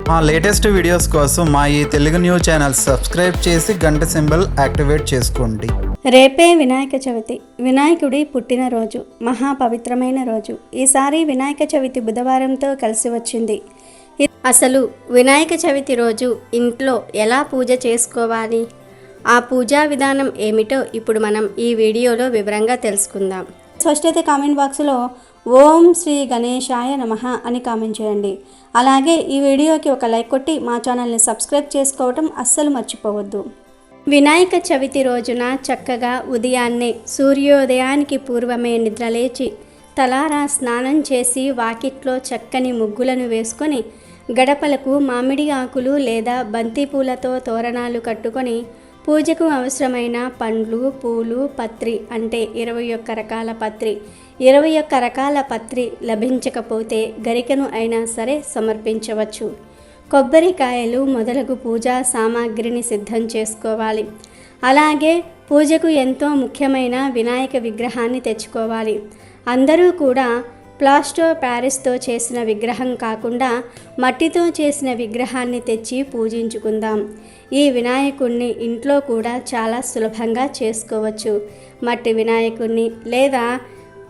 మా latest videos కోసం మా ఈ తెలుగు న్యూస్ ఛానల్ సబ్స్క్రైబ్ చేసి గంట సింబల్ యాక్టివేట్ చేసుకోండి. రేపే వినాయక చవితి. వినాయకుడి పుట్టినరోజు, మహాపవిత్రమైన రోజు. ఈసారి వినాయక చవితి బుధవారంతో కలిసి వచ్చింది. అసలు వినాయక చవితి రోజు ఇంట్లో ఎలా పూజ చేసుకోవాలి, ఆ పూజా విధానం ఏమిటో ఇప్పుడు మనం ఈ వీడియోలో వివరంగా తెలుసుకుందాం. ఫస్ట్ అయితే కామెంట్ బాక్స్లో ఓం శ్రీ గణేశాయ నమః అని కామెంట్ చేయండి. అలాగే ఈ వీడియోకి ఒక లైక్ కొట్టి మా ఛానల్ని సబ్స్క్రైబ్ చేసుకోవటం అస్సలు మర్చిపోవద్దు. వినాయక చవితి రోజున చక్కగా ఉదయాన్నే సూర్యోదయానికి పూర్వమే నిద్రలేచి తలారా స్నానం చేసి వాకిట్లో చక్కని ముగ్గులను వేసుకొని గడపలకు మామిడి ఆకులు లేదా బంతి పూలతో తోరణాలు కట్టుకొని పూజకు అవసరమైన పండ్లు, పూలు, పత్రి అంటే 21 రకాల పత్రి, 21 రకాల పత్రి లభించకపోతే గరికను అయినా సరే సమర్పించవచ్చు. కొబ్బరికాయలు మొదలగు పూజా సామాగ్రిని సిద్ధం చేసుకోవాలి. అలాగే పూజకు ఎంతో ముఖ్యమైన వినాయక విగ్రహాన్ని తెచ్చుకోవాలి. అందరూ కూడా ప్లాస్టర్ ప్యారిస్తో చేసిన విగ్రహం కాకుండా మట్టితో చేసిన విగ్రహాన్ని తెచ్చి పూజించుకుందాం. ఈ వినాయకుణ్ణి ఇంట్లో కూడా చాలా సులభంగా చేసుకోవచ్చు. మట్టి వినాయకుణ్ణి లేదా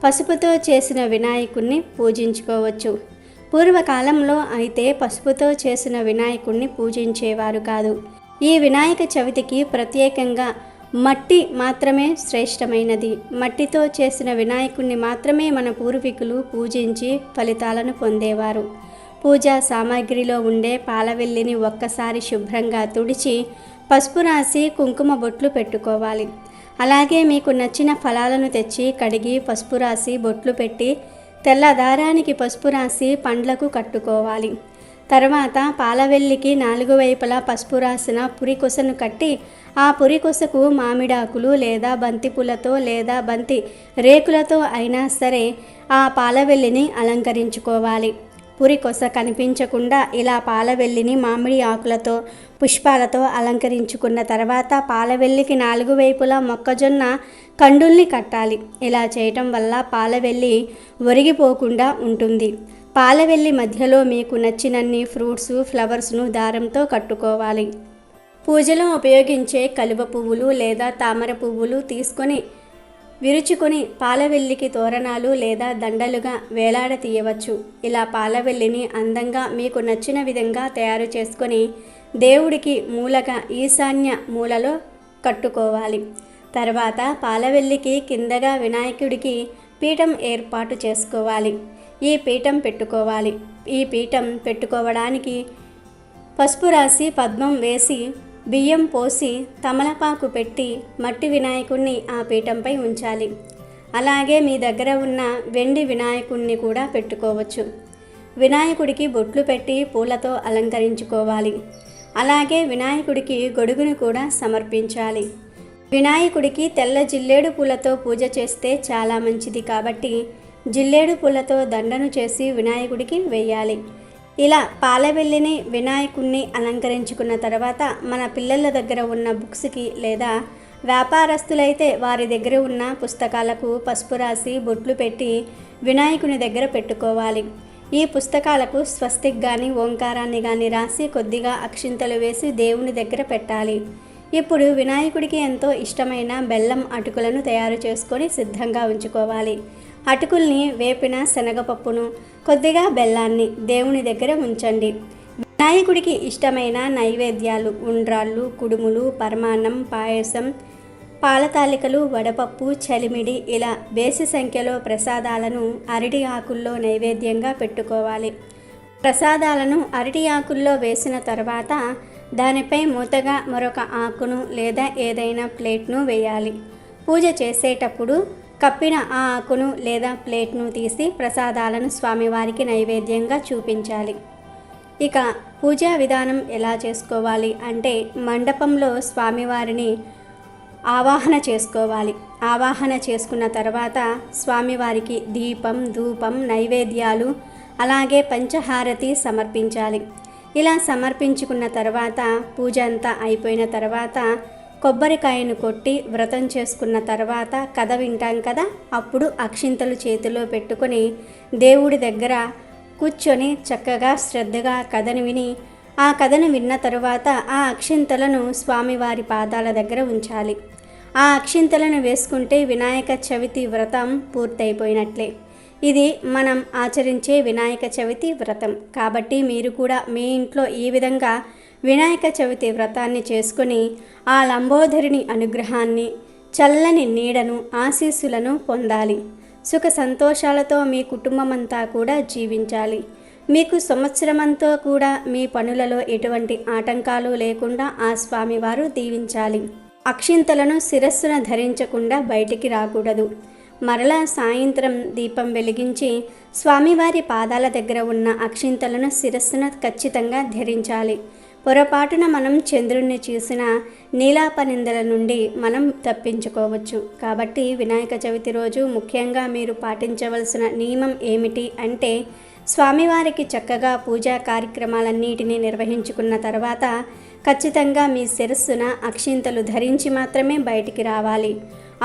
పసుపుతో చేసిన వినాయకుణ్ణి పూజించుకోవచ్చు. పూర్వకాలంలో అయితే పసుపుతో చేసిన వినాయకుణ్ణి పూజించేవారు కాదు. ఈ వినాయక చవితికి ప్రత్యేకంగా మట్టి మాత్రమే శ్రేష్టమైనది. మట్టితో చేసిన వినాయకుణ్ణి మాత్రమే మన పూర్వీకులు పూజించి ఫలితాలను పొందేవారు. పూజా సామాగ్రిలో ఉండే పాలవెల్లిని ఒక్కసారి శుభ్రంగా తుడిచి పసుపు రాసి కుంకుమ బొట్లు పెట్టుకోవాలి. అలాగే మీకు నచ్చిన ఫలాలను తెచ్చి కడిగి పసుపు రాసి బొట్లు పెట్టి తెల్ల దారానికి పసుపు రాసి పండ్లకు కట్టుకోవాలి. తర్వాత పాలవెల్లికి 4 వైపులా పసుపు రాసిన పురికొసను కట్టి ఆ పురికొసకు మామిడాకులు లేదా బంతి పూలతో లేదా బంతి రేకులతో అయినా సరే ఆ పాలవెల్లిని అలంకరించుకోవాలి. పురికొస కనిపించకుండా ఇలా పాలవెల్లిని మామిడి ఆకులతో పుష్పాలతో అలంకరించుకున్న తర్వాత పాలవెల్లికి 4 వైపులా మొక్కజొన్న కండుల్ని కట్టాలి. ఇలా చేయటం వల్ల పాలవెల్లి ఒరిగిపోకుండా ఉంటుంది. పాలవెల్లి మధ్యలో మీకు నచ్చినన్ని ఫ్రూట్స్, ఫ్లవర్స్ను దారంతో కట్టుకోవాలి. పూజలో ఉపయోగించే కలువ పువ్వులు లేదా తామర పువ్వులు తీసుకొని విరుచుకొని పాలవెల్లికి తోరణాలు లేదా దండలుగా వేలాడతీయవచ్చు. ఇలా పాలవెల్లిని అందంగా మీకు నచ్చిన విధంగా తయారు చేసుకొని దేవుడికి మూలగా ఈశాన్య మూలలో కట్టుకోవాలి. తర్వాత పాలవెల్లికి కిందగా వినాయకుడికి పీఠం ఏర్పాటు చేసుకోవాలి. ఈ పీఠం పెట్టుకోవాలి. ఈ పీఠం పెట్టుకోవడానికి పసుపు రాసి పద్మం వేసి బియ్యం పోసి తమలపాకు పెట్టి మట్టి వినాయకుడిని ఆ పీఠంపై ఉంచాలి. అలాగే మీ దగ్గర ఉన్న వెండి వినాయకుడిని కూడా పెట్టుకోవచ్చు. వినాయకుడికి బొట్లు పెట్టి పూలతో అలంకరించుకోవాలి. అలాగే వినాయకుడికి గొడుగును కూడా సమర్పించాలి. వినాయకుడికి తెల్ల జిల్లేడు పూలతో పూజ చేస్తే చాలా మంచిది కాబట్టి జిల్లేడు పూలతో దండను చేసి వినాయకుడికి వేయాలి. ఇలా పాలవెల్లిని వినాయకుడిని అలంకరించుకున్న తర్వాత మన పిల్లల దగ్గర ఉన్న బుక్స్కి లేదా వ్యాపారస్తులైతే వారి దగ్గర ఉన్న పుస్తకాలకు పసుపు రాసి బొట్లు పెట్టి వినాయకుని దగ్గర పెట్టుకోవాలి. ఈ పుస్తకాలకు స్వస్తిక్ కానీ ఓంకారాన్ని కానీ రాసి కొద్దిగా అక్షింతలు వేసి దేవుని దగ్గర పెట్టాలి. ఇప్పుడు వినాయకుడికి ఎంతో ఇష్టమైన బెల్లం అటుకులను తయారు చేసుకొని సిద్ధంగా ఉంచుకోవాలి. అటుకుల్ని వేపిన శనగపప్పును కొద్దిగా బెల్లాన్ని దేవుని దగ్గర ఉంచండి. వినాయకుడికి ఇష్టమైన నైవేద్యాలు ఉండ్రాళ్ళు, కుడుములు, పరమాన్నం, పాయసం, పాలతాలికలు, వడపప్పు, చలిమిడి ఇలా బేసి సంఖ్యలో ప్రసాదాలను అరటి ఆకుల్లో నైవేద్యంగా పెట్టుకోవాలి. ప్రసాదాలను అరటి ఆకుల్లో వేసిన తర్వాత దానిపై మూతగా మరొక ఆకును లేదా ఏదైనా ప్లేట్ను వేయాలి. పూజ చేసేటప్పుడు కప్పిన ఆ ఆకును లేదా ప్లేట్ను తీసి ప్రసాదాలను స్వామివారికి నైవేద్యంగా చూపించాలి. ఇక పూజా విధానం ఎలా చేసుకోవాలి అంటే మండపంలో స్వామివారిని ఆవాహన చేసుకోవాలి. ఆవాహన చేసుకున్న తర్వాత స్వామివారికి దీపం, ధూపం, నైవేద్యాలు అలాగే పంచహారతి సమర్పించాలి. ఇలా సమర్పించుకున్న తర్వాత పూజ అంతా అయిపోయిన తర్వాత కొబ్బరికాయను కొట్టి వ్రతం చేసుకున్న తర్వాత కథ వింటాం కదా, అప్పుడు అక్షింతలు చేతిలో పెట్టుకొని దేవుడి దగ్గర కూర్చొని చక్కగా శ్రద్ధగా కథను విని ఆ కథను విన్న తరువాత ఆ అక్షింతలను స్వామివారి పాదాల దగ్గర ఉంచాలి. ఆ అక్షింతలను వేసుకుంటే వినాయక చవితి వ్రతం పూర్తయిపోయినట్లే. ఇది మనం ఆచరించే వినాయక చవితి వ్రతం. కాబట్టి మీరు కూడా మీ ఇంట్లో ఈ విధంగా వినాయక చవితి వ్రతాన్ని చేసుకుని ఆ లంబోదరుని అనుగ్రహాన్ని, చల్లని నీడను, ఆశీస్సులను పొందాలి. సుఖ సంతోషాలతో మీ కుటుంబమంతా కూడా జీవించాలి. మీకు సంవత్సరమంతా కూడా మీ పనులలో ఎటువంటి ఆటంకాలు లేకుండా ఆ స్వామివారు దీవించాలి. అక్షింతలను శిరస్సున ధరించకుండా బయటికి రాకూడదు. మరలా సాయంత్రం దీపం వెలిగించి స్వామివారి పాదాల దగ్గర ఉన్న అక్షింతలను శిరస్సున ఖచ్చితంగా ధరించాలి. పొరపాటున మనం చంద్రుణ్ణి చూసిన నీలాపనిందల నుండి మనం తప్పించుకోవచ్చు. కాబట్టి వినాయక చవితి రోజు ముఖ్యంగా మీరు పాటించవలసిన నియమం ఏమిటి అంటే, స్వామివారికి చక్కగా పూజా కార్యక్రమాలన్నిటినీ నిర్వహించుకున్న తర్వాత ఖచ్చితంగా మీ శిరస్సున అక్షింతలు ధరించి మాత్రమే బయటికి రావాలి.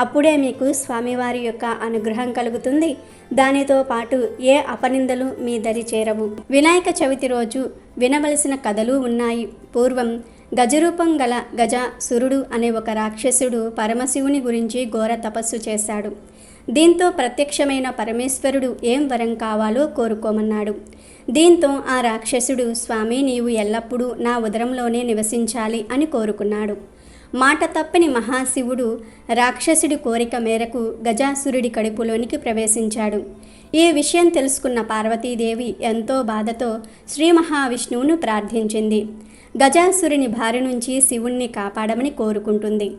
అప్పుడే మీకు స్వామివారి యొక్క అనుగ్రహం కలుగుతుంది. దానితో పాటు ఏ అపనిందలు మీ దరి చేరవు. వినాయక చవితి రోజు వినవలసిన కథలు ఉన్నాయి. పూర్వం గజరూపం గల గజాసురుడు అనే ఒక రాక్షసుడు పరమశివుని గురించి ఘోర తపస్సు చేశాడు. దీంతో ప్రత్యక్షమైన పరమేశ్వరుడు ఏం వరం కావాలో కోరుకోమన్నాడు. దీంతో ఆ రాక్షసుడు, స్వామి నీవు ఎల్లప్పుడూ నా ఉదరంలోనే నివసించాలి అని కోరుకున్నాడు. మాట తప్పని మహాశివుడు రాక్షసుడి కోరిక మేరకు గజాసురుడి కడుపులోనికి ప్రవేశించాడు. ఈ విషయం తెలుసుకున్న పార్వతీదేవి ఎంతో బాధతో శ్రీ మహావిష్ణువును ప్రార్థించింది. గజాసురుని బారి నుంచి శివుణ్ణి కాపాడమని కోరుకుంటుంది.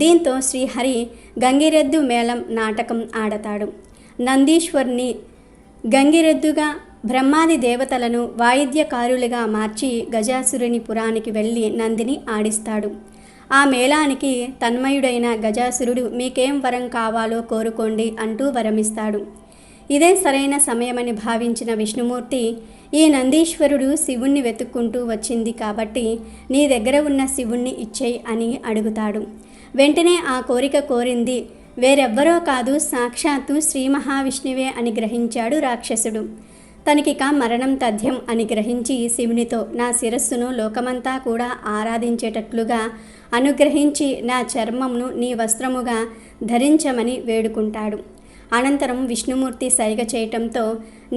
దీంతో శ్రీహరి గంగిరెద్దు మేళం నాటకం ఆడతాడు. నందీశ్వరుని గంగిరెద్దుగా, బ్రహ్మాది దేవతలను వాయిద్యకారులుగా మార్చి గజాసురుని పురానికి వెళ్ళి నందిని ఆడిస్తాడు. ఆ మేళానికి తన్మయుడైన గజాసురుడు మీకేం వరం కావాలో కోరుకోండి అంటూ వరమిస్తాడు. ఇదే సరైన సమయమని భావించిన విష్ణుమూర్తి, ఈ నందీశ్వరుడు శివుణ్ణి వెతుక్కుంటూ వచ్చింది కాబట్టి నీ దగ్గర ఉన్న శివుణ్ణి ఇచ్చేయి అని అడుగుతాడు. వెంటనే ఆ కోరిక కోరింది వేరెవ్వరో కాదు, సాక్షాత్తు శ్రీ మహావిష్ణువే అని గ్రహించాడు రాక్షసుడు. తనకిక మరణం తథ్యం అని గ్రహించి శివునితో నా శిరస్సును లోకమంతా కూడా ఆరాధించేటట్లుగా అనుగ్రహించి నా చర్మమును నీ వస్త్రముగా ధరించమని వేడుకుంటాడు. అనంతరం విష్ణుమూర్తి సైగ చేయటంతో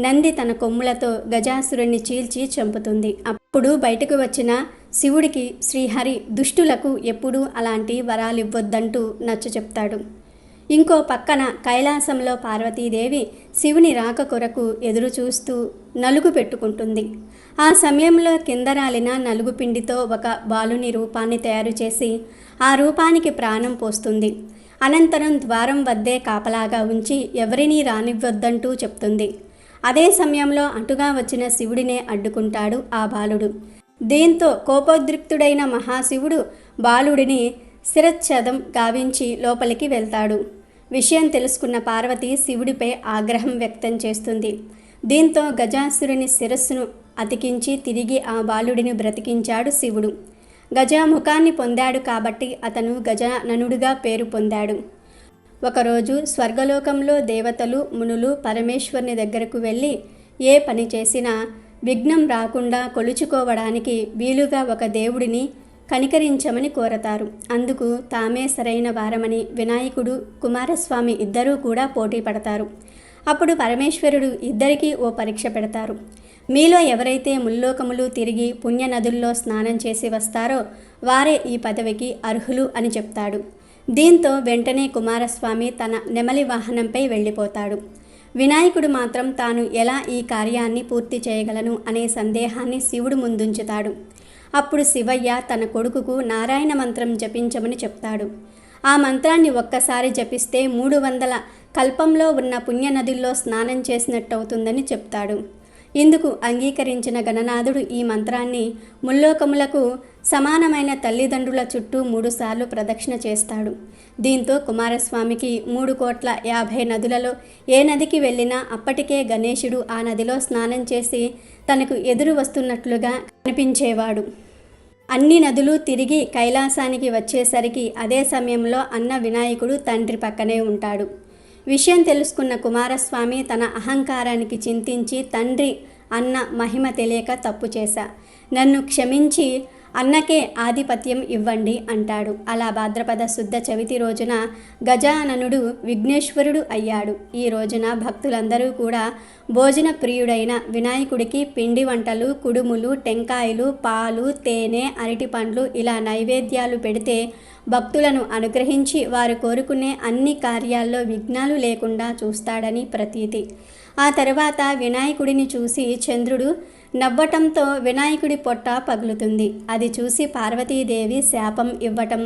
నంది తన కొమ్ములతో గజాసురుణ్ణి చీల్చి చంపుతుంది. అప్పుడు బయటకు వచ్చిన శివుడికి శ్రీహరి దుష్టులకు ఎప్పుడూ అలాంటి వరాలివ్వొద్దంటూ నచ్చ చెప్తాడు. ఇంకో పక్కన కైలాసంలో పార్వతీదేవి శివుని రాక కొరకు ఎదురు చూస్తూ నలుగు పెట్టుకుంటుంది. ఆ సమయంలో కింద రాలిన నలుగు పిండితో ఒక బాలుని రూపాన్ని తయారు చేసి ఆ రూపానికి ప్రాణం పోస్తుంది. అనంతరం ద్వారం వద్దే కాపలాగా ఉంచి ఎవరినీ రానివ్వొద్దంటూ చెప్తుంది. అదే సమయంలో అటుగా వచ్చిన శివుడినే అడ్డుకుంటాడు ఆ బాలుడు. దీంతో కోపోద్రిక్తుడైన మహాశివుడు బాలుడిని శిరచ్ఛేదం గావించి లోపలికి వెళ్తాడు. విషయం తెలుసుకున్న పార్వతి శివుడిపై ఆగ్రహం వ్యక్తం చేస్తుంది. దీంతో గజాసురుని శిరస్సును అతికించి తిరిగి ఆ బాలుడిని బ్రతికించాడు శివుడు. గజ ముఖాన్ని పొందాడు కాబట్టి అతను గజాననుడిగా పేరు పొందాడు. ఒకరోజు స్వర్గలోకంలో దేవతలు, మునులు పరమేశ్వరుని దగ్గరకు వెళ్ళి ఏ పని చేసినా విఘ్నం రాకుండా కొలుచుకోవడానికి వీలుగా ఒక దేవుడిని కనికరించమని కోరతారు. అందుకు తామే సరైన వారమని వినాయకుడు, కుమారస్వామి ఇద్దరూ కూడా పోటీ పడతారు. అప్పుడు పరమేశ్వరుడు ఇద్దరికీ ఓ పరీక్ష పెడతారు. మీలో ఎవరైతే ముల్లోకములు తిరిగి పుణ్యనదుల్లో స్నానం చేసి వస్తారో వారే ఈ పదవికి అర్హులు అని చెప్తాడు. దీంతో వెంటనే కుమారస్వామి తన నెమలి వాహనంపై వెళ్ళిపోతాడు. వినాయకుడు మాత్రం తాను ఎలా ఈ కార్యాన్ని పూర్తి చేయగలను అనే సందేహాన్ని శివుడు ముందుంచుతాడు. అప్పుడు శివయ్య తన కొడుకుకు నారాయణ మంత్రం జపించమని చెప్తాడు. ఆ మంత్రాన్ని ఒక్కసారి జపిస్తే 300 కల్పంలో ఉన్న పుణ్యనదుల్లో స్నానం చేసినట్టవుతుందని చెప్తాడు. ఇందుకు అంగీకరించిన గణనాథుడు ఈ మంత్రాన్ని ముల్లోకములకు సమానమైన తల్లిదండ్రుల చుట్టూ 3 సార్లు ప్రదక్షిణ చేస్తాడు. దీంతో కుమారస్వామికి 3,50,00,000 నదులలో ఏ నదికి వెళ్ళినా అప్పటికే గణేశుడు ఆ నదిలో స్నానం చేసి తనకు ఎదురు వస్తున్నట్లుగా కనిపించేవాడు. అన్ని నదులు తిరిగి కైలాసానికి వచ్చేసరికి అదే సమయంలో అన్న వినాయకుడు తండ్రి పక్కనే ఉంటాడు. విషయం తెలుసుకున్న కుమారస్వామి తన అహంకారానికి చింతించి తండ్రి అన్న మహిమ తెలియక తప్పు చేశా, నన్ను క్షమించి అన్నకే ఆధిపత్యం ఇవ్వండి అంటాడు. అలా భాద్రపద శుద్ధ చవితి రోజున గజాననుడు విఘ్నేశ్వరుడు అయ్యాడు. ఈ రోజున భక్తులందరూ కూడా భోజన ప్రియుడైన వినాయకుడికి పిండి వంటలు, కుడుములు, టెంకాయలు, పాలు, తేనె, అరటిపండ్లు ఇలా నైవేద్యాలు పెడితే భక్తులను అనుగ్రహించి వారు కోరుకునే అన్ని కార్యాల్లో విఘ్నాలు లేకుండా చూస్తాడని ప్రతీతి. ఆ తర్వాత వినాయకుడిని చూసి చంద్రుడు నవ్వటంతో వినాయకుడి పొట్ట పగులుతుంది. అది చూసి పార్వతీదేవి శాపం ఇవ్వటం,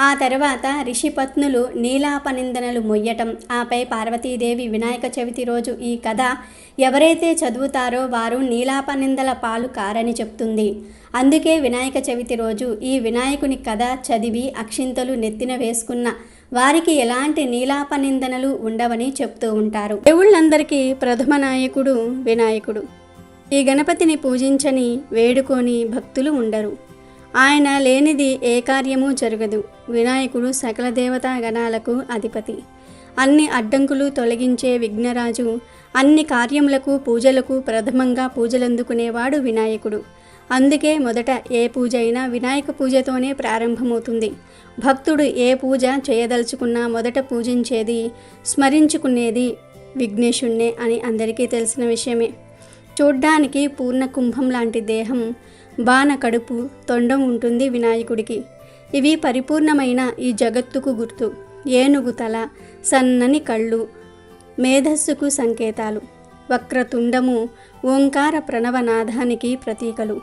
ఆ తర్వాత ఋషిపత్నులు నీలాపనిందనలు మొయ్యటం, ఆపై పార్వతీదేవి వినాయక చవితి రోజు ఈ కథ ఎవరైతే చదువుతారో వారు నీలాపనిందల పాలు కారని చెప్తుంది. అందుకే వినాయక చవితి రోజు ఈ వినాయకుని కథ చదివి అక్షింతలు నెత్తిన వేసుకున్న వారికి ఎలాంటి నీలాపనిందనలు ఉండవని చెప్తూ ఉంటారు. దేవుళ్ళందరికీ ప్రథమ నాయకుడు వినాయకుడు. ఈ గణపతిని పూజించని వేడుకొని భక్తులు ఉండరు. ఆయన లేనిది ఏ కార్యము జరగదు. వినాయకుడు సకల దేవతా గణాలకు అధిపతి. అన్ని అడ్డంకులు తొలగించే విఘ్నరాజు. అన్ని కార్యములకు పూజలకు ప్రథమంగా పూజలందుకునేవాడు వినాయకుడు. అందుకే మొదట ఏ పూజ అయినా వినాయక పూజతోనే ప్రారంభమవుతుంది. భక్తుడు ఏ పూజ చేయదలుచుకున్నా మొదట పూజించేది, స్మరించుకునేది విఘ్నేశుణ్ణే అని అందరికీ తెలిసిన విషయమే. చూడ్డానికి పూర్ణ కుంభం లాంటి దేహం, బాణ కడుపు, తొండం ఉంటుంది వినాయకుడికి. ఇవి పరిపూర్ణమైన ఈ జగత్తుకు గుర్తు. ఏనుగు తల, సన్నని కళ్ళు మేధస్సుకు సంకేతాలు. వక్రతుండము ఓంకార ప్రణవనాదానికి ప్రతీకలు.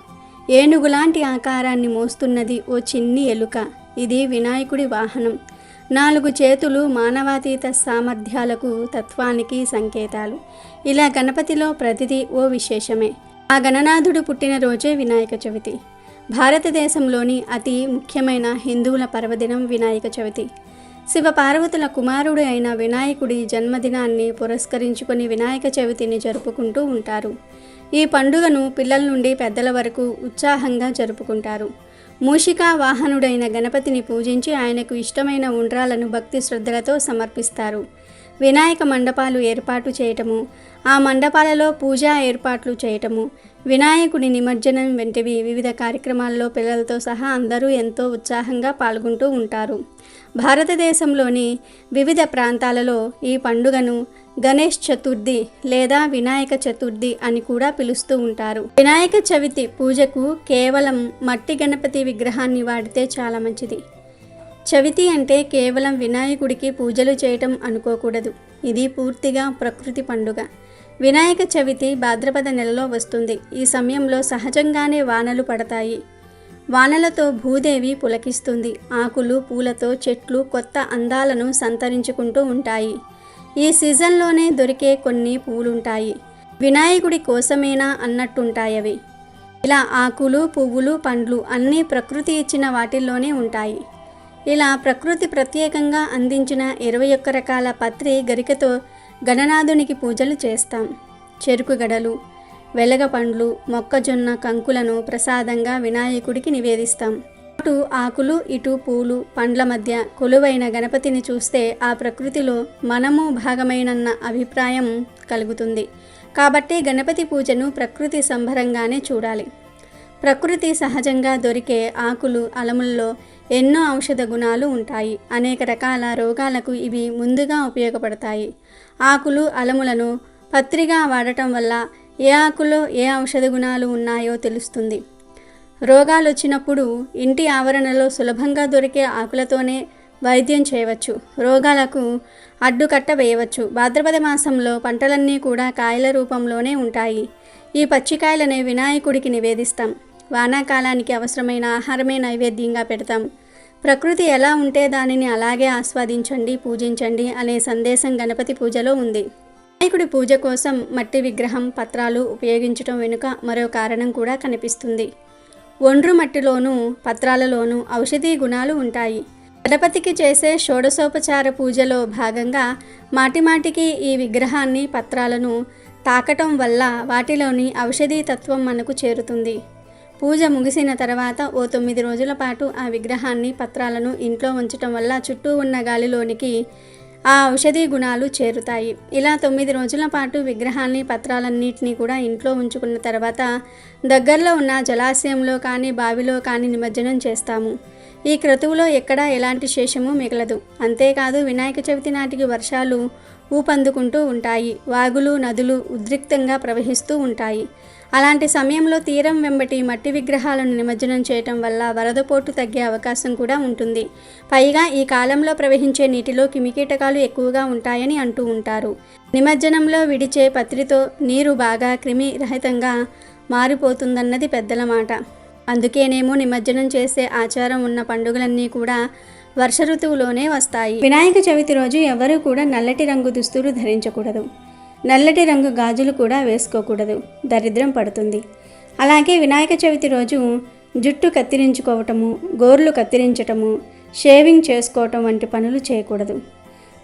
ఏనుగులాంటి ఆకారాన్ని మోస్తున్నది ఓ చిన్ని ఎలుక. ఇది వినాయకుడి వాహనం. 4 చేతులు మానవాతీత సామర్థ్యాలకు, తత్వానికి సంకేతాలు. ఇలా గణపతిలో ప్రతిదీ ఓ విశేషమే. ఆ గణనాథుడు పుట్టినరోజే వినాయక చవితి. భారతదేశంలోని అతి ముఖ్యమైన హిందువుల పర్వదినం వినాయక చవితి. శివపార్వతుల కుమారుడు అయిన వినాయకుడి జన్మదినాన్ని పురస్కరించుకొని వినాయక చవితిని జరుపుకుంటూ ఉంటారు. ఈ పండుగను పిల్లల నుండి పెద్దల వరకు ఉత్సాహంగా జరుపుకుంటారు. మూషికా వాహనుడైన గణపతిని పూజించి ఆయనకు ఇష్టమైన ఉండ్రాలను భక్తి శ్రద్ధలతో సమర్పిస్తారు. వినాయక మండపాలు ఏర్పాటు చేయటము, ఆ మండపాలలో పూజా ఏర్పాట్లు చేయటము, వినాయకుడి నిమజ్జనం వంటివి వివిధ కార్యక్రమాల్లో పిల్లలతో సహా అందరూ ఎంతో ఉత్సాహంగా పాల్గొంటూ ఉంటారు. భారతదేశంలోని వివిధ ప్రాంతాలలో ఈ పండుగను గణేష్ చతుర్థి లేదా వినాయక చతుర్థి అని కూడా పిలుస్తూ ఉంటారు. వినాయక చవితి పూజకు కేవలం మట్టి గణపతి విగ్రహాన్ని వాడితే చాలా మంచిది. చవితి అంటే కేవలం వినాయకుడికి పూజలు చేయటం అనుకోకూడదు. ఇది పూర్తిగా ప్రకృతి పండుగ. వినాయక చవితి భాద్రపద నెలలో వస్తుంది. ఈ సమయంలో సహజంగానే వానలు పడతాయి. వానలతో భూదేవి పులకిస్తుంది. ఆకులు, పూలతో చెట్లు కొత్త అందాలను సంతరించుకుంటూ ఉంటాయి. ఈ సీజన్లోనే దొరికే కొన్ని పూలుంటాయి. వినాయకుడి కోసమేనా అన్నట్టుంటాయవి. ఇలా ఆకులు, పువ్వులు, పండ్లు అన్నీ ప్రకృతి ఇచ్చిన వాటిల్లోనే ఉంటాయి. ఇలా ప్రకృతి ప్రత్యేకంగా అందించిన 21 రకాల పత్రి గరికతో గణనాథునికి పూజలు చేస్తాం. చెరుకు గడలు, వెలగ పండ్లు, మొక్కజొన్న కంకులను ప్రసాదంగా వినాయకుడికి నివేదిస్తాం. అటు ఆకులు, ఇటు పూలు, పండ్ల మధ్య కొలువైన గణపతిని చూస్తే ఆ ప్రకృతిలో మనము భాగమైనన్న అభిప్రాయం కలుగుతుంది. కాబట్టి గణపతి పూజను ప్రకృతి సంభరంగానే చూడాలి. ప్రకృతి సహజంగా దొరికే ఆకులు, అలముల్లో ఎన్నో ఔషధ గుణాలు ఉంటాయి. అనేక రకాల రోగాలకు ఇవి ముందుగా ఉపయోగపడతాయి. ఆకులు, అలములను పత్రిగా వాడటం వల్ల ఏ ఆకులో ఏ ఔషధ గుణాలు ఉన్నాయో తెలుస్తుంది. రోగాలు వచ్చినప్పుడు ఇంటి ఆవరణలో సులభంగా దొరికే ఆకులతోనే వైద్యం చేయవచ్చు. రోగాలకు అడ్డుకట్ట వేయవచ్చు. భాద్రపద మాసంలో పంటలన్నీ కూడా కాయల రూపంలోనే ఉంటాయి. ఈ పచ్చికాయలనే వినాయకుడికి నివేదిస్తాం. వానాకాలానికి అవసరమైన ఆహారమే నైవేద్యంగా పెడతాం. ప్రకృతి ఎలా ఉంటే దానిని అలాగే ఆస్వాదించండి, పూజించండి అనే సందేశం గణపతి పూజలో ఉంది. వినాయకుడి పూజ కోసం మట్టి విగ్రహం, పత్రాలు ఉపయోగించడం వెనుక మరో కారణం కూడా కనిపిస్తుంది. ఒండ్రు మట్టిలోనూ పత్రాలలోనూ ఔషధీ గుణాలు ఉంటాయి. గణపతికి చేసే షోడశోపచార పూజలో భాగంగా మాటిమాటికి ఈ విగ్రహాన్ని, పత్రాలను తాకటం వల్ల వాటిలోని ఔషధీ తత్వం మనకు చేరుతుంది. పూజ ముగిసిన తర్వాత ఓ 9 రోజుల పాటు ఆ విగ్రహాన్ని, పత్రాలను ఇంట్లో ఉంచటం వల్ల చుట్టూ ఉన్న గాలిలోనికి ఆ ఔషధీ గుణాలు చేరుతాయి. ఇలా 9 రోజుల పాటు విగ్రహాన్ని, పత్రాలన్నింటినీ కూడా ఇంట్లో ఉంచుకున్న తర్వాత దగ్గరలో ఉన్న జలాశయంలో కానీ బావిలో కానీ నిమజ్జనం చేస్తాము. ఈ క్రతువులో ఎక్కడా ఎలాంటి శేషము మిగలదు. అంతేకాదు వినాయక చవితి నాటికి వర్షాలు ఊపందుకుంటూ ఉంటాయి. వాగులు, నదులు ఉద్రిక్తంగా ప్రవహిస్తూ ఉంటాయి. అలాంటి సమయంలో తీరం వెంబటి మట్టి విగ్రహాలను నిమజ్జనం చేయటం వల్ల వరదపోటు తగ్గే అవకాశం కూడా ఉంటుంది. పైగా ఈ కాలంలో ప్రవహించే నీటిలో క్రిమికీటకాలు ఎక్కువగా ఉంటాయని అంటూ ఉంటారు. నిమజ్జనంలో విడిచే పత్రితో నీరు బాగా క్రిమి రహితంగా మారిపోతుందన్నది పెద్దల మాట. అందుకేనేమో నిమజ్జనం చేసే ఆచారం ఉన్న పండుగలన్నీ కూడా వర్ష ఋతువులోనే వస్తాయి. వినాయక చవితి రోజు ఎవరూ కూడా నల్లటి రంగు దుస్తులు ధరించకూడదు. నల్లటి రంగు గాజులు కూడా వేసుకోకూడదు. దరిద్రం పడుతుంది. అలాగే వినాయక చవితి రోజు జుట్టు కత్తిరించుకోవటము, గోర్లు కత్తిరించటము, షేవింగ్ చేసుకోవటం వంటి పనులు చేయకూడదు.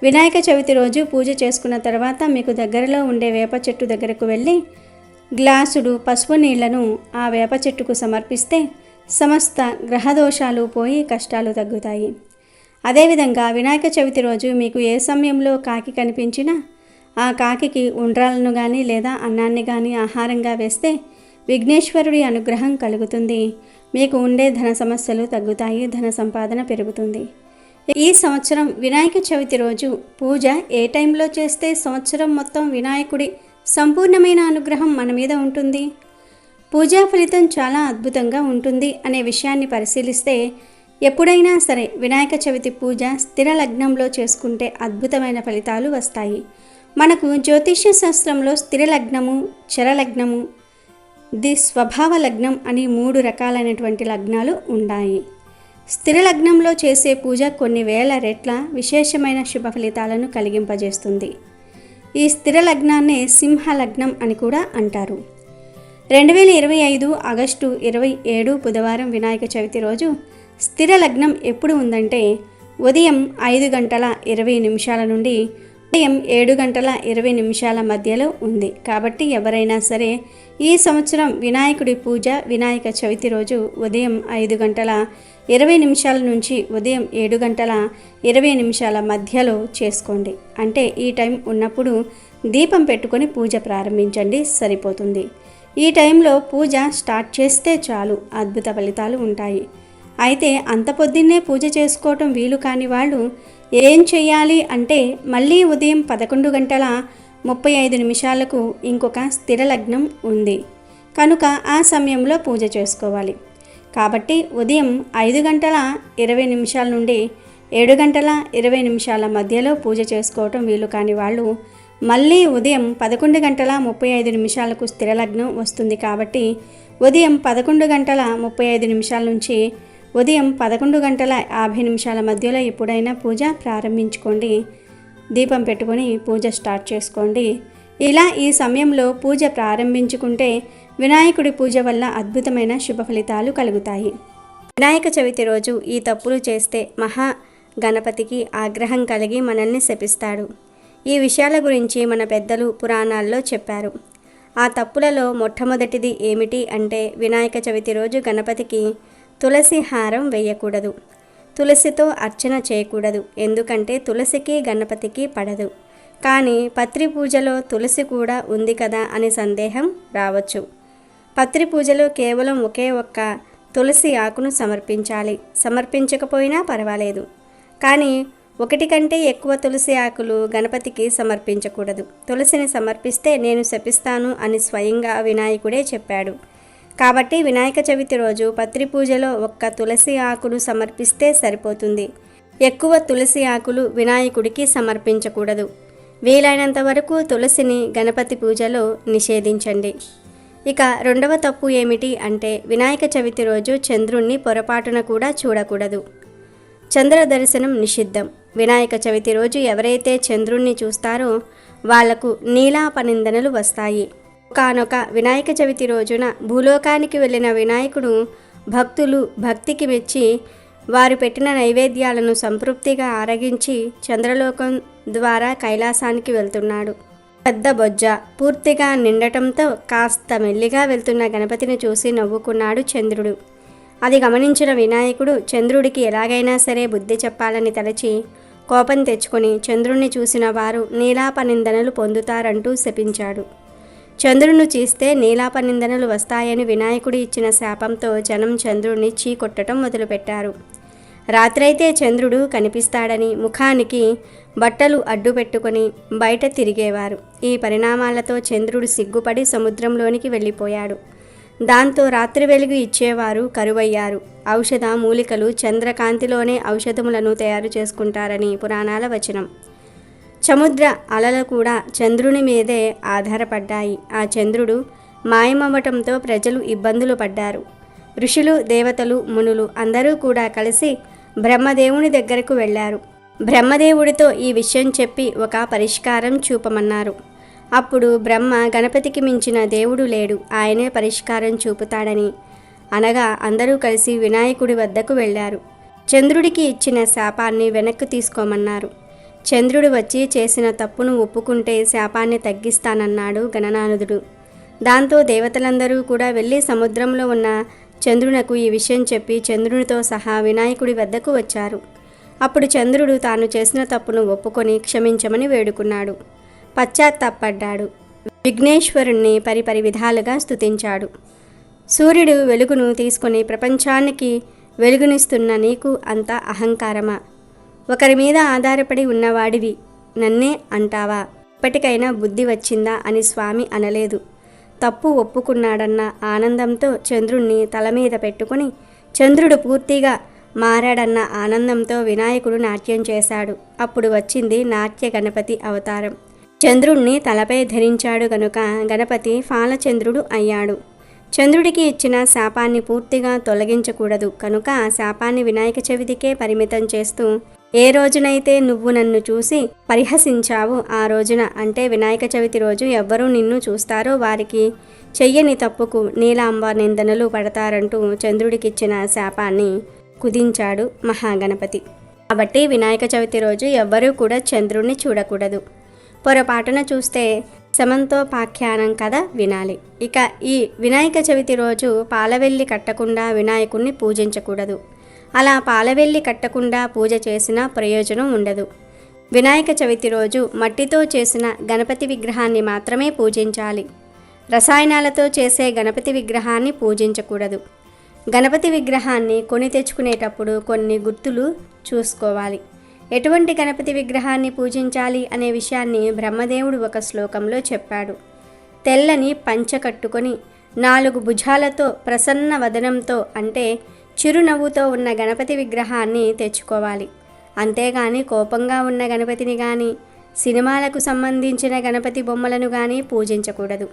వినాయక చవితి రోజు పూజ చేసుకున్న తర్వాత మీకు దగ్గరలో ఉండే వేప చెట్టు దగ్గరకు వెళ్ళి గ్లాసుడు పసుపు నీళ్లను ఆ వేప చెట్టుకు సమర్పిస్తే సమస్త గ్రహదోషాలు పోయి కష్టాలు తగ్గుతాయి. అదేవిధంగా వినాయక చవితి రోజు మీకు ఏ సమయంలో కాకి కనిపించినా ఆ కాకికి ఉండ్రాలను కానీ లేదా అన్నాన్ని కానీ ఆహారంగా వేస్తే విఘ్నేశ్వరుడి అనుగ్రహం కలుగుతుంది. మీకు ఉండే ధన సమస్యలు తగ్గుతాయి. ధన సంపాదన పెరుగుతుంది. ఈ సంవత్సరం వినాయక చవితి రోజు పూజ ఏ టైంలో చేస్తే సంవత్సరం మొత్తం వినాయకుడి సంపూర్ణమైన అనుగ్రహం మన మీద ఉంటుంది, పూజా ఫలితం చాలా అద్భుతంగా ఉంటుంది అనే విషయాన్ని పరిశీలిస్తే ఎప్పుడైనా సరే వినాయక చవితి పూజ స్థిర లగ్నంలో చేసుకుంటే అద్భుతమైన ఫలితాలు వస్తాయి. మనకు జ్యోతిష్య శాస్త్రంలో స్థిర లగ్నము, చరలగ్నము, స్వభావ లగ్నం అని 3 రకాలైనటువంటి లగ్నాలు ఉన్నాయి. స్థిర లగ్నంలో చేసే పూజ కొన్ని వేల రెట్ల విశేషమైన శుభ ఫలితాలను కలిగింపజేస్తుంది. ఈ స్థిర లగ్నాన్నే సింహ లగ్నం అని కూడా అంటారు. 2025 ఆగస్టు 27 బుధవారం వినాయక చవితి రోజు స్థిర లగ్నం ఎప్పుడు ఉందంటే ఉదయం 5:20 నుండి ఉదయం 7:20 మధ్యలో ఉంది. కాబట్టి ఎవరైనా సరే ఈ సంవత్సరం వినాయకుడి పూజ వినాయక చవితి రోజు ఉదయం 5:20 నుంచి ఉదయం 7:20 మధ్యలో చేసుకోండి. అంటే ఈ టైం ఉన్నప్పుడు దీపం పెట్టుకొని పూజ ప్రారంభించండి, సరిపోతుంది. ఈ టైంలో పూజ స్టార్ట్ చేస్తే చాలు, అద్భుత ఫలితాలు ఉంటాయి. అయితే అంత పొద్దున్నే పూజ చేసుకోవటం వీలు కాని వాళ్ళు ఏం చేయాలి అంటే మళ్ళీ ఉదయం 11:35 ఇంకొక స్థిర లగ్నం ఉంది కనుక ఆ సమయంలో పూజ చేసుకోవాలి. కాబట్టి ఉదయం 5:20 నుండి 7:20 మధ్యలో పూజ చేసుకోవటం వీలు కాని వాళ్ళు మళ్ళీ ఉదయం 11:35 స్థిర లగ్నం వస్తుంది. కాబట్టి ఉదయం 11:35 నుంచి ఉదయం 11:50 మధ్యలో ఎప్పుడైనా పూజ ప్రారంభించుకోండి. దీపం పెట్టుకొని పూజ స్టార్ట్ చేసుకోండి. ఇలా ఈ సమయంలో పూజ ప్రారంభించుకుంటే వినాయకుడి పూజ వల్ల అద్భుతమైన శుభ ఫలితాలు కలుగుతాయి. వినాయక చవితి రోజు ఈ తప్పులు చేస్తే మహా గణపతికి ఆగ్రహం కలిగి మనల్ని శపిస్తాడు. ఈ విషయాల గురించి మన పెద్దలు పురాణాల్లో చెప్పారు. ఆ తప్పులలో మొట్టమొదటిది ఏమిటి అంటే వినాయక చవితి రోజు గణపతికి తులసి హారం వేయకూడదు, తులసితో అర్చన చేయకూడదు. ఎందుకంటే తులసికి గణపతికి పడదు. కానీ పత్రి పూజలో తులసి కూడా ఉంది కదా అనే సందేహం రావచ్చు. పత్రి పూజలో కేవలం ఒకే ఒక్క తులసి ఆకును సమర్పించాలి. సమర్పించకపోయినా పర్వాలేదు. కానీ 1 కంటే ఎక్కువ తులసి ఆకులు గణపతికి సమర్పించకూడదు. తులసిని సమర్పిస్తే నేను శపిస్తాను అని స్వయంగా వినాయకుడే చెప్పాడు. కాబట్టి వినాయక చవితి రోజు పత్రి పూజలో ఒక్క తులసి ఆకును సమర్పిస్తే సరిపోతుంది. ఎక్కువ తులసి ఆకులు వినాయకుడికి సమర్పించకూడదు. వీలైనంత వరకు తులసిని గణపతి పూజలో నిషేధించండి. ఇక రెండవ తప్పు ఏమిటి అంటే వినాయక చవితి రోజు చంద్రుణ్ణి పొరపాటున కూడా చూడకూడదు. చంద్ర దర్శనం నిషిద్ధం. వినాయక చవితి రోజు ఎవరైతే చంద్రుణ్ణి చూస్తారో వాళ్లకు నీలాపనిందనలు వస్తాయి. ఒకానొక వినాయక చవితి రోజున భూలోకానికి వెళ్ళిన వినాయకుడు భక్తులు భక్తికి మెచ్చి వారు పెట్టిన నైవేద్యాలను సంతృప్తిగా ఆరగించి చంద్రలోకం ద్వారా కైలాసానికి వెళ్తున్నాడు. పెద్ద బొజ్జ పూర్తిగా నిండటంతో కాస్త మెల్లిగా వెళ్తున్న గణపతిని చూసి నవ్వుకున్నాడు చంద్రుడు. అది గమనించిన వినాయకుడు చంద్రుడికి ఎలాగైనా సరే బుద్ధి చెప్పాలని తలచి కోపం తెచ్చుకొని చంద్రుణ్ణి చూసిన వారు నీలాపనిందనలు పొందుతారంటూ శపించాడు. చంద్రుని చూస్తే నీలాపనిందనలు వస్తాయని వినాయకుడు ఇచ్చిన శాపంతో జనం చంద్రుణ్ణి చీకొట్టడం మొదలుపెట్టారు. రాత్రైతే చంద్రుడు కనిపిస్తాడని ముఖానికి బట్టలు అడ్డుపెట్టుకొని బయట తిరిగేవారు. ఈ పరిణామాలతో చంద్రుడు సిగ్గుపడి సముద్రంలోనికి వెళ్ళిపోయాడు. దాంతో రాత్రి వెలుగు ఇచ్చేవారు కరువయ్యారు. ఔషధ మూలికలు చంద్రకాంతిలోనే ఔషధములను తయారు చేసుకుంటారని పురాణాల వచనం. సముద్ర అలలు కూడా చంద్రుని మీదే ఆధారపడ్డాయి. ఆ చంద్రుడు మాయమవ్వటంతో ప్రజలు ఇబ్బందులు పడ్డారు. ఋషులు, దేవతలు, మునులు అందరూ కూడా కలిసి బ్రహ్మదేవుని దగ్గరకు వెళ్ళారు. బ్రహ్మదేవుడితో ఈ విషయం చెప్పి ఒక పరిష్కారం చూపమన్నారు. అప్పుడు బ్రహ్మ గణపతికి మించిన దేవుడు లేడు, ఆయనే పరిష్కారం చూపుతాడని అనగా అందరూ కలిసి వినాయకుడి వద్దకు వెళ్ళారు. చంద్రుడికి ఇచ్చిన శాపాన్ని వెనక్కి తీసుకోమన్నారు. చంద్రుడు వచ్చి చేసిన తప్పును ఒప్పుకుంటే శాపాన్ని తగ్గిస్తానన్నాడు గణనాథుడు. దాంతో దేవతలందరూ కూడా వెళ్ళి సముద్రంలో ఉన్న చంద్రునకు ఈ విషయం చెప్పి చంద్రునితో సహా వినాయకుడి వద్దకు వచ్చారు. అప్పుడు చంద్రుడు తాను చేసిన తప్పును ఒప్పుకొని క్షమించమని వేడుకున్నాడు. పశ్చాత్తాపడ్డాడు. విఘ్నేశ్వరుణ్ణి పరిపరి విధాలుగా స్తుతించాడు. సూర్యుడు వెలుగును తీసుకొని ప్రపంచానికి వెలుగునిస్తున్న నీకు అంత అహంకారమా? ఒకరి మీద ఆధారపడి ఉన్నవాడివి నన్నే అంటావా? ఇప్పటికైనా బుద్ధి వచ్చిందా అని స్వామి అనలేదు. తప్పు ఒప్పుకున్నాడన్న ఆనందంతో చంద్రుణ్ణి తల మీద పెట్టుకుని చంద్రుడు పూర్తిగా మారాడన్న ఆనందంతో వినాయకుడు నాట్యం చేశాడు. అప్పుడు వచ్చింది నాట్య గణపతి అవతారం. చంద్రుణ్ణి తలపై ధరించాడు గనుక గణపతి ఫాలచంద్రుడు అయ్యాడు. చంద్రుడికి ఇచ్చిన శాపాన్ని పూర్తిగా తొలగించకూడదు కనుక ఆ శాపాన్ని వినాయక చవితికే పరిమితం చేస్తూ ఏ రోజునైతే నువ్వు నన్ను చూసి పరిహసించావో ఆ రోజున, అంటే వినాయక చవితి రోజు ఎవ్వరూ నిన్ను చూస్తారో వారికి చెయ్యని తప్పుకు నీలాంబ నిందనలు పడతారంటూ చంద్రుడికిచ్చిన శాపాన్ని కుదించాడు మహాగణపతి. కాబట్టి వినాయక చవితి రోజు ఎవ్వరూ కూడా చంద్రుడిని చూడకూడదు. పొరపాటున చూస్తే సమంతోపాఖ్యానం కథ వినాలి. ఇక ఈ వినాయక చవితి రోజు పాలవెల్లి కట్టకుండా వినాయకుణ్ణి పూజించకూడదు. అలా పాలవెల్లి కట్టకుండా పూజ చేసినా ప్రయోజనం ఉండదు. వినాయక చవితి రోజు మట్టితో చేసిన గణపతి విగ్రహాన్ని మాత్రమే పూజించాలి. రసాయనాలతో చేసే గణపతి విగ్రహాన్ని పూజించకూడదు. గణపతి విగ్రహాన్ని కొని తెచ్చుకునేటప్పుడు కొన్ని గుర్తులు చూసుకోవాలి. ఎటువంటి గణపతి విగ్రహాన్ని పూజించాలి అనే విషయాన్ని బ్రహ్మదేవుడు ఒక శ్లోకంలో చెప్పాడు. తెల్లని పంచ కట్టుకొని 4 భుజాలతో ప్రసన్న వదనంతో అంటే చిరునవ్వుతో ఉన్న గణపతి విగ్రహాన్ని తెచ్చుకోవాలి. అంతేగాని కోపంగా ఉన్న గణపతిని కానీ సినిమాలకు సంబంధించిన గణపతి బొమ్మలను కానీ పూజించకూడదు.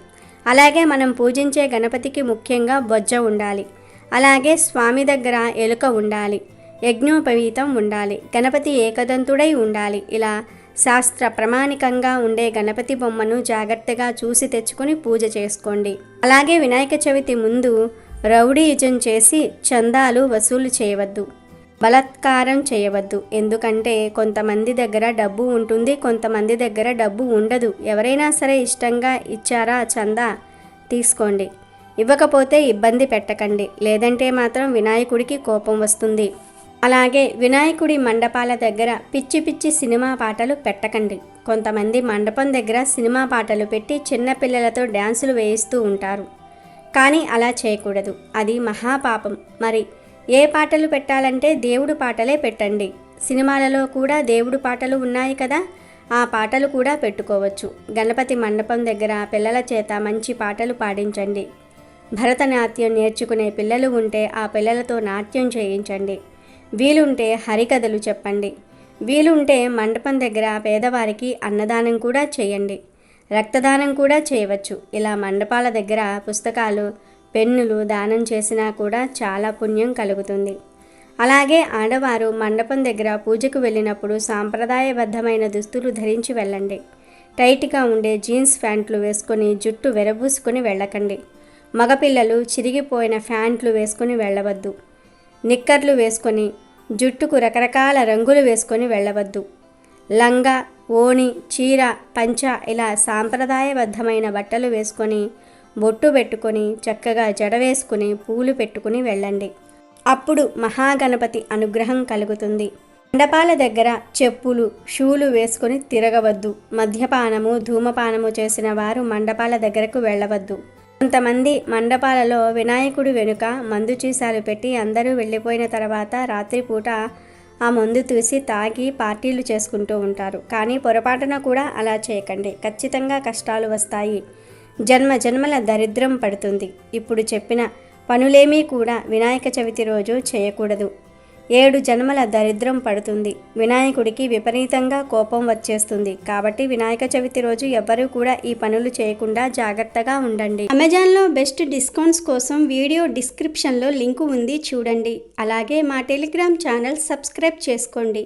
అలాగే మనం పూజించే గణపతికి ముఖ్యంగా బొజ్జ ఉండాలి. అలాగే స్వామి దగ్గర ఎలుక ఉండాలి. యజ్ఞోపవీతం ఉండాలి. గణపతి ఏకదంతుడై ఉండాలి. ఇలా శాస్త్ర ప్రమాణికంగా ఉండే గణపతి బొమ్మను జాగ్రత్తగా చూసి తెచ్చుకొని పూజ చేసుకోండి. అలాగే వినాయక చవితి ముందు రౌడీయిజం చేసి చందాలు వసూలు చేయవద్దు, బలాత్కారం చేయవద్దు. ఎందుకంటే కొంతమంది దగ్గర డబ్బు ఉంటుంది, కొంతమంది దగ్గర డబ్బు ఉండదు. ఎవరైనా సరే ఇష్టంగా ఇచ్చారా చందా తీసుకోండి, ఇవ్వకపోతే ఇబ్బంది పెట్టకండి, లేదంటే మాత్రం వినాయకుడికి కోపం వస్తుంది. అలాగే వినాయకుడి మండపాల దగ్గర పిచ్చి పిచ్చి సినిమా పాటలు పెట్టకండి. కొంతమంది మండపం దగ్గర సినిమా పాటలు పెట్టి చిన్నపిల్లలతో డ్యాన్సులు వేయిస్తూ ఉంటారు. కానీ అలా చేయకూడదు, అది మహాపాపం. మరి ఏ పాటలు పెట్టాలంటే దేవుడు పాటలే పెట్టండి. సినిమాలలో కూడా దేవుడు పాటలు ఉన్నాయి కదా, ఆ పాటలు కూడా పెట్టుకోవచ్చు. గణపతి మండపం దగ్గర పిల్లల చేత మంచి పాటలు పాడించండి. భరతనాట్యం నేర్చుకునే పిల్లలు ఉంటే ఆ పిల్లలతో నాట్యం చేయించండి. వీలుంటే హరికథలు చెప్పండి. వీలుంటే మండపం దగ్గర పేదవారికి అన్నదానం కూడా చేయండి. రక్తదానం కూడా చేయవచ్చు. ఇలా మండపాల దగ్గర పుస్తకాలు, పెన్నులు దానం చేసినా కూడా చాలా పుణ్యం కలుగుతుంది. అలాగే ఆడవారు మండపం దగ్గర పూజకు వెళ్ళినప్పుడు సాంప్రదాయబద్ధమైన దుస్తులు ధరించి వెళ్ళండి. టైట్గా ఉండే జీన్స్ ప్యాంట్లు వేసుకొని జుట్టు వెరబూసుకొని వెళ్ళకండి. మగపిల్లలు చిరిగిపోయిన ప్యాంట్లు వేసుకొని వెళ్ళవద్దు. నిక్కర్లు వేసుకొని జుట్టుకు రకరకాల రంగులు వేసుకొని వెళ్ళవద్దు. లంగా, ఓణి, చీర, పంచ ఇలా సాంప్రదాయబద్ధమైన బట్టలు వేసుకొని బొట్టు పెట్టుకొని చక్కగా జడ వేసుకుని పూలు పెట్టుకుని వెళ్ళండి. అప్పుడు మహాగణపతి అనుగ్రహం కలుగుతుంది. మండపాల దగ్గర చెప్పులు షూలు వేసుకొని తిరగవద్దు. మద్యపానము ధూమపానము చేసిన వారు మండపాల దగ్గరకు వెళ్ళవద్దు. కొంతమంది మండపాలలో వినాయకుడి వెనుక మందు చీసాలు పెట్టి అందరూ వెళ్ళిపోయిన తర్వాత రాత్రిపూట ఆ మందు తీసి తాగి పార్టీలు చేసుకుంటూ ఉంటారు. కానీ పొరపాటున కూడా అలా చేయకండి. ఖచ్చితంగా కష్టాలు వస్తాయి. జన్మ జన్మల దరిద్రం పడుతుంది. ఇప్పుడు చెప్పిన పనులేమీ కూడా వినాయక చవితి రోజు చేయకూడదు. 7 జన్మల దరిద్రం పడుతుంది. వినాయకుడికి విపరీతంగా కోపం వచ్చేస్తుంది. కాబట్టి వినాయక చవితి రోజు ఎవ్వరూ కూడా ఈ పనులు చేయకుండా జాగ్రత్తగా ఉండండి. అమెజాన్లో బెస్ట్ డిస్కౌంట్స్ కోసం వీడియో డిస్క్రిప్షన్లో లింకు ఉంది, చూడండి. అలాగే మా టెలిగ్రామ్ ఛానల్ సబ్స్క్రైబ్ చేసుకోండి.